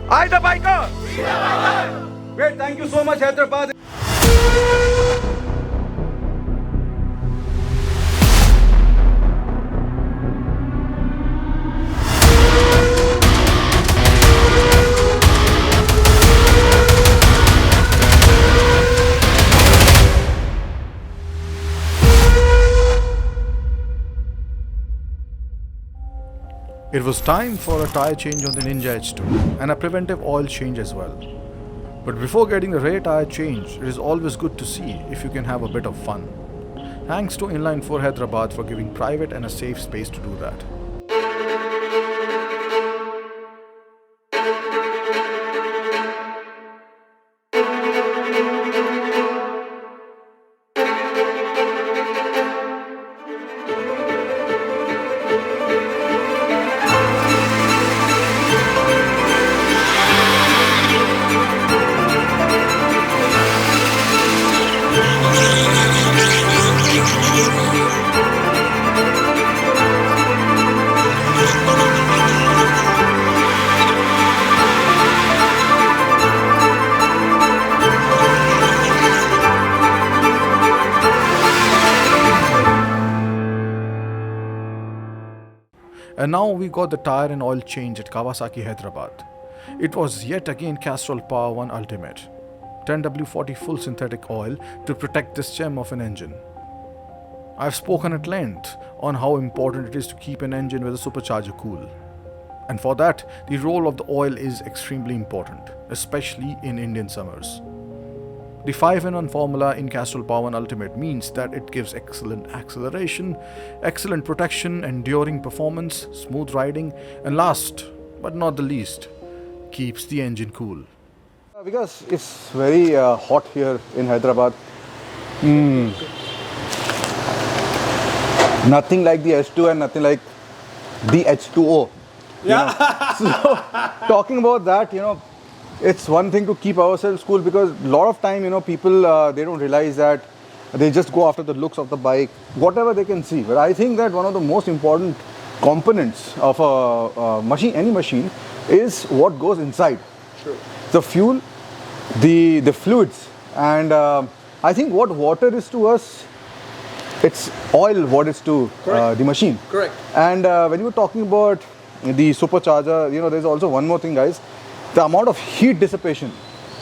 I the biker! We the biker! Great, thank you so much, Hyderabad. It was time for a tyre change on the Ninja H2 and a preventive oil change as well. But before getting the rear tyre change, it is always good to see if you can have a bit of fun. Thanks to Inline 4 Hyderabad for giving private and a safe space to do that. And now we got the tyre and oil change at Kawasaki Hyderabad. It was yet again Castrol Power 1 Ultimate 10W40 full synthetic oil to protect this gem of an engine. I've spoken at length on how important it is to keep an engine with a supercharger cool. And for that, the role of the oil is extremely important, especially in Indian summers. The 5-in-1 formula in Castrol Power 1 Ultimate means that it gives excellent acceleration, excellent protection, enduring performance, smooth riding, and last but not the least, keeps the engine cool. Because it's very hot here in Hyderabad. Nothing like the H2 and nothing like the H2O. Yeah. So talking about that, it's one thing to keep ourselves cool, because a lot of time, people, they don't realize that they just go after the looks of the bike, whatever they can see. But I think that one of the most important components of a machine, any machine, is what goes inside. True. The fuel, the fluids, and I think what water is to us, it's oil what is to the machine. Correct. And when you were talking about the supercharger, there's also one more thing, guys. The amount of heat dissipation,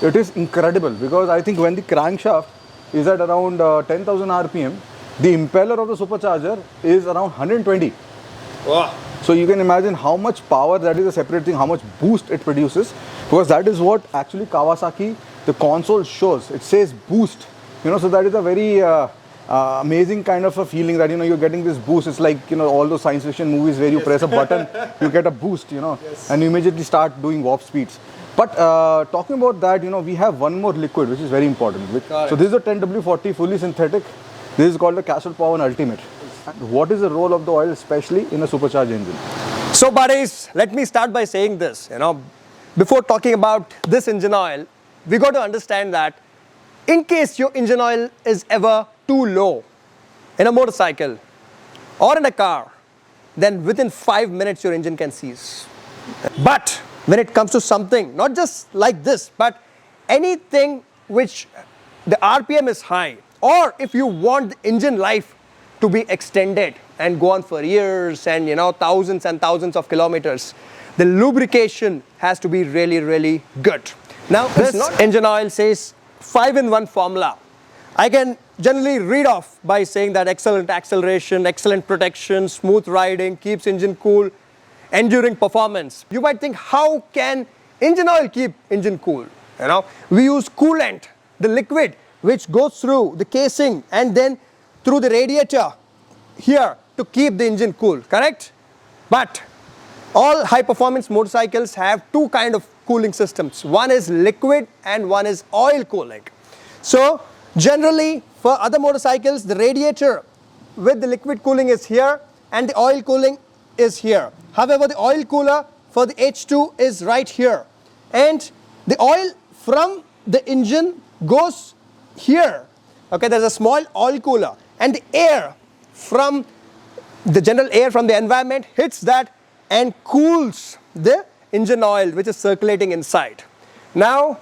it is incredible, because I think when the crankshaft is at around 10,000 RPM, the impeller of the supercharger is around 120. Wow. So you can imagine how much power, that is a separate thing, how much boost it produces, because that is what actually Kawasaki, the console shows. It says boost, so that is a very amazing kind of a feeling that, you're getting this boost. It's like, all those science fiction movies where you press a button, you get a boost, Yes. and you immediately start doing warp speeds. But talking about that, we have one more liquid, which is very important. So this is a 10W40 fully synthetic. This is called the Castrol Power 1 Ultimate. And what is the role of the oil, especially in a supercharged engine? So buddies, let me start by saying this, before talking about this engine oil, we got to understand that in case your engine oil is ever too low in a motorcycle or in a car, then within 5 minutes your engine can seize. But when it comes to something, not just like this, but anything which the RPM is high, or if you want the engine life to be extended and go on for years and thousands and thousands of kilometers, the lubrication has to be really, really good. Now this engine oil says 5-in-1 formula. I can generally read off by saying that excellent acceleration, excellent protection, smooth riding, keeps engine cool, enduring performance. You might think, how can engine oil keep engine cool? We use coolant, the liquid which goes through the casing and then through the radiator here to keep the engine cool, correct? But all high performance motorcycles have two kind of cooling systems. One is liquid and one is oil cooling. So generally for other motorcycles, the radiator with the liquid cooling is here and the oil cooling is here. However, the oil cooler for the H2 is right here, and the oil from the engine goes here. Okay, there's a small oil cooler, and the air from the general air from the environment hits that and cools the engine oil which is circulating inside. Now,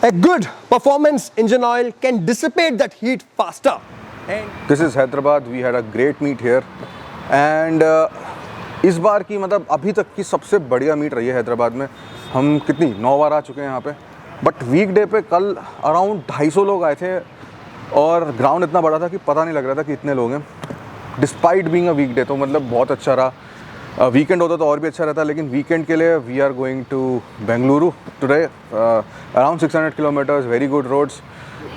a good performance engine oil can dissipate that heat faster. And This is Hyderabad. We had a great meet here, and इस बार की मतलब अभी तक की सबसे बढ़िया meet रही है हैदराबाद में. हम कितनी 9 बार आ चुके हैं यहाँ पे, बट वीकडे पे कल अराउंड 250 लोग आए थे और ग्राउंड इतना बड़ा था कि पता नहीं लग रहा था कि इतने लोग हैं डिस्पाइट बीइंग अ वीकडे. तो मतलब बहुत अच्छा रहा. वीकेंड होता तो और भी अच्छा रहता, लेकिन वीकेंड के लिए we are going to Bengaluru today. Around 600 kilometres, very good roads.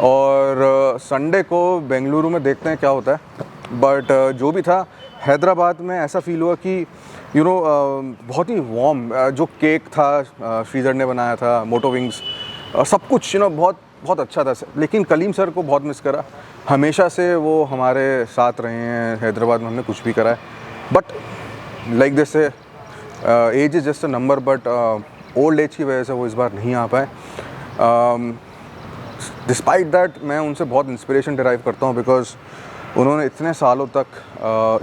और संडे को बेंगलुरु में देखते हैं क्या होता है. बट जो भी था, हैदराबाद में ऐसा फील हुआ कि बहुत ही वार्म. जो केक था श्रीधर ने बनाया था, मोटो विंग्स, सब कुछ बहुत बहुत अच्छा था. लेकिन कलीम सर को बहुत मिस करा. हमेशा से वो हमारे साथ रहे हैं हैदराबाद में, हमने कुछ भी करा है. But like this say age is just a number, but old age की वजह से वो इस बार नहीं आ पाए. डिस्पाइट दैट मैं उनसे बहुत इंस्पिरेशन डिराइव करता हूँ, बिकॉज उन्होंने इतने सालों तक,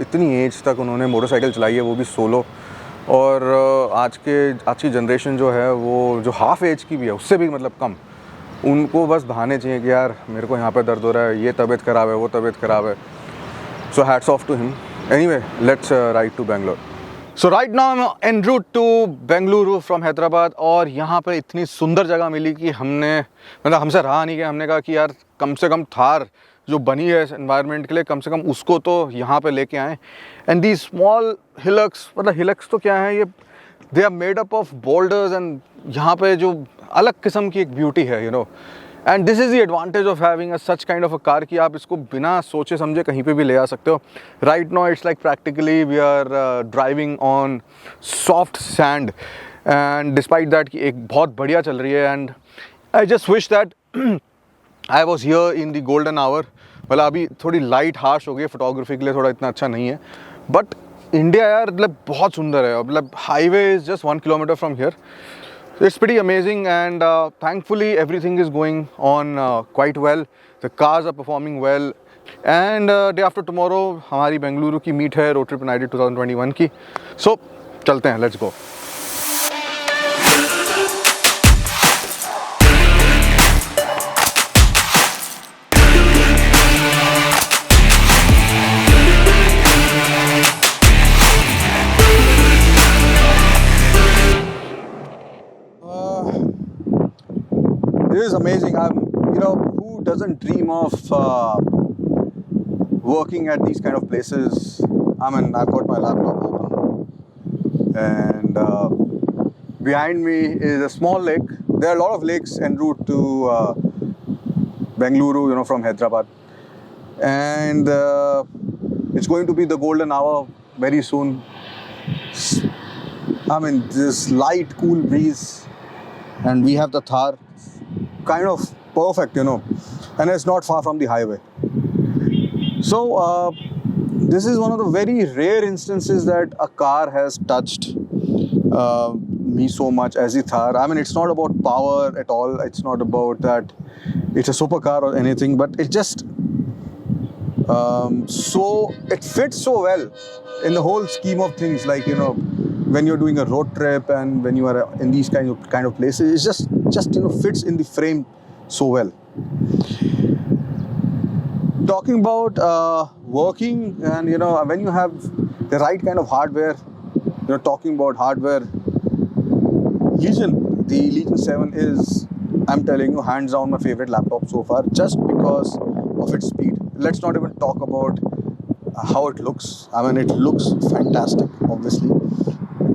इतनी एज तक उन्होंने मोटरसाइकिल चलाई है, वो भी सोलो. और आज की जनरेशन जो है, वो जो हाफ एज की भी है, उससे भी मतलब कम, उनको बस बहाने चाहिए कि यार मेरे को यहाँ पे दर्द हो रहा है, ये तबीयत ख़राब है, वो तबीयत ख़राब है. So hats off to him. Anyway, let's ride to Bangalore. So right now I am en route to Bengaluru from Hyderabad. और यहाँ पे इतनी सुंदर जगह मिली कि हमसे रहा नहीं कि हमने कहा कि यार कम से कम थार जो बनी है इस एनवायरनमेंट के लिए, कम से कम उसको तो यहाँ पे लेके आएँ. एंड दी स्मॉल हिलक्स, मतलब हिलक्स तो क्या है, ये they are made up of boulders. And यहाँ पे जो अलग किस्म की एक ब्यूटी है, and this is the advantage of having such kind of a car कि आप इसको बिना सोचे समझे कहीं पे भी ले आ सकते हो. Right now it's like practically we are driving on soft sand. And despite that कि एक बहुत बढ़िया चल रही है. And I just wish that I was here in the golden hour. मतलब अभी थोड़ी लाइट हार्श हो गई फोटोग्राफी के लिए, थोड़ा इतना अच्छा नहीं है. बट इंडिया यार मतलब बहुत सुंदर है. मतलब highway is just 1 kilometre from here. It's pretty amazing, and thankfully everything is going on quite well. The cars are performing well, and day after tomorrow हमारी बेंगलुरु की मीट है roadTripUnited 2021 की. So चलते हैं, let's go. This is amazing. Who doesn't dream of working at these kind of places? I mean, I've got my laptop open, and behind me is a small lake. There are a lot of lakes en route to Bengaluru, from Hyderabad, and it's going to be the golden hour very soon. I mean, this light, cool breeze, and we have the Thar. Kind of perfect, and it's not far from the highway. So this is one of the very rare instances that a car has touched me so much as the Thar. I mean, it's not about power at all. It's not about that it's a supercar or anything, but it just it fits so well in the whole scheme of things. Like, when you're doing a road trip and when you are in these kind of places, it just fits in the frame so well. Talking about working, and when you have the right kind of hardware, talking about hardware, the Legion 7 is, I'm telling you, hands down my favorite laptop so far, just because of its speed. Let's not even talk about how it looks. I mean, it looks fantastic, obviously.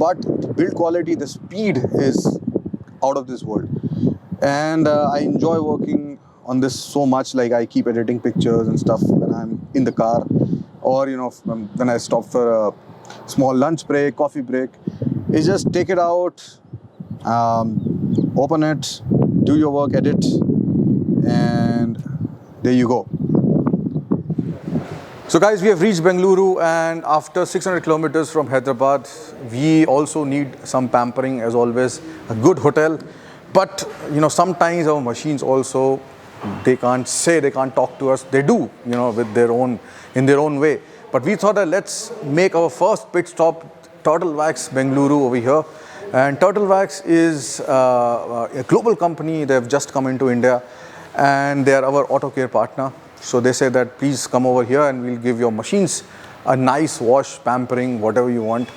But the build quality, the speed is out of this world. And I enjoy working on this so much. Like, I keep editing pictures and stuff when I'm in the car, or when I stop for a small lunch break, coffee break. It's just take it out, open it, do your work, edit, and there you go. So guys, we have reached Bengaluru, and after 600 kilometers from Hyderabad, we also need some pampering as always, a good hotel. But sometimes our machines also, they can't talk to us. They do, in their own way. But we thought that let's make our first pit stop, Wax Bengaluru over here. And Turtle Wax is a global company. They've just come into India and they are our auto care partner. So they say that please come over here and we'll give your machines a nice wash, pampering, whatever you want.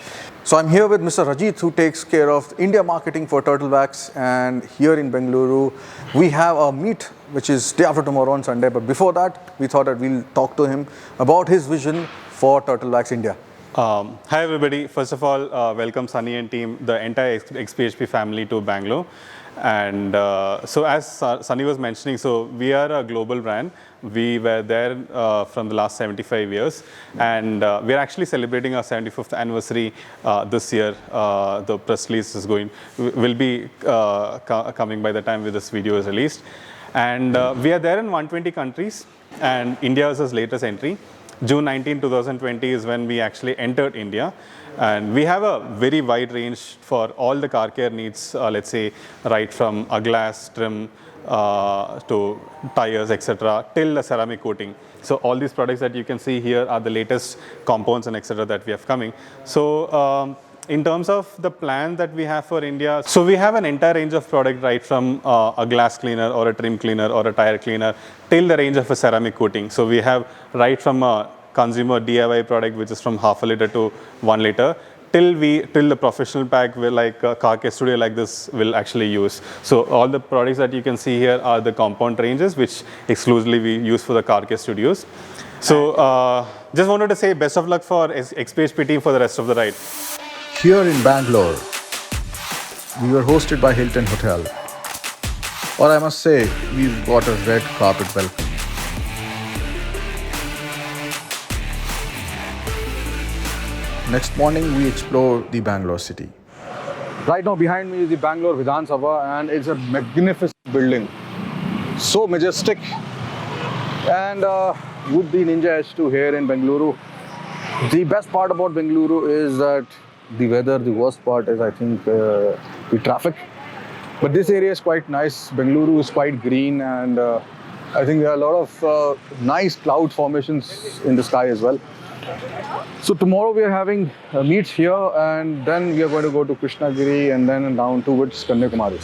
So I'm here with Mr. Rajit, who takes care of India marketing for Turtle Wax, and here in Bengaluru we have a meet which is day after tomorrow on Sunday, but before that we thought that we'll talk to him about his vision for Turtle Wax India. Hi everybody. First of all, welcome Sunny and team, the entire XPHP family to Bangalore. And so as Sunny was mentioning, so we are a global brand. We were there from the last 75 years, and we are actually celebrating our 75th anniversary this year. The press release will be coming by the time this video is released. And we are there in 120 countries, and India is our latest entry. June 19, 2020 is when we actually entered India. And we have a very wide range for all the car care needs, let's say, right from a glass trim to tires, etc., till the ceramic coating. So all these products that you can see here are the latest compounds and etc. that we have coming. So in terms of the plan that we have for India, so we have an entire range of product, right from a glass cleaner or a trim cleaner or a tire cleaner till the range of a ceramic coating. So we have right from a consumer DIY product, which is from half a liter to 1 liter, till the professional pack will, like a car care studio like this will actually use. So all the products that you can see here are the compound ranges, which exclusively we use for the car care studios. So just wanted to say best of luck for XPHP team for the rest of the ride. Here in Bangalore, we were hosted by Hilton Hotel. Or I must say, we've got a red carpet welcome. Next morning, we explore the Bangalore city. Right now behind me is the Bangalore Vidhan Sabha, and it's a magnificent building. So majestic. And with the Ninja H2 here in Bengaluru, the best part about Bengaluru is that the weather. The worst part is, I think, the traffic. But this area is quite nice. Bengaluru is quite green, and I think there are a lot of nice cloud formations in the sky as well. So tomorrow we are having meets here, and then we are going to go to Krishnagiri and then down towards Kanyakumari.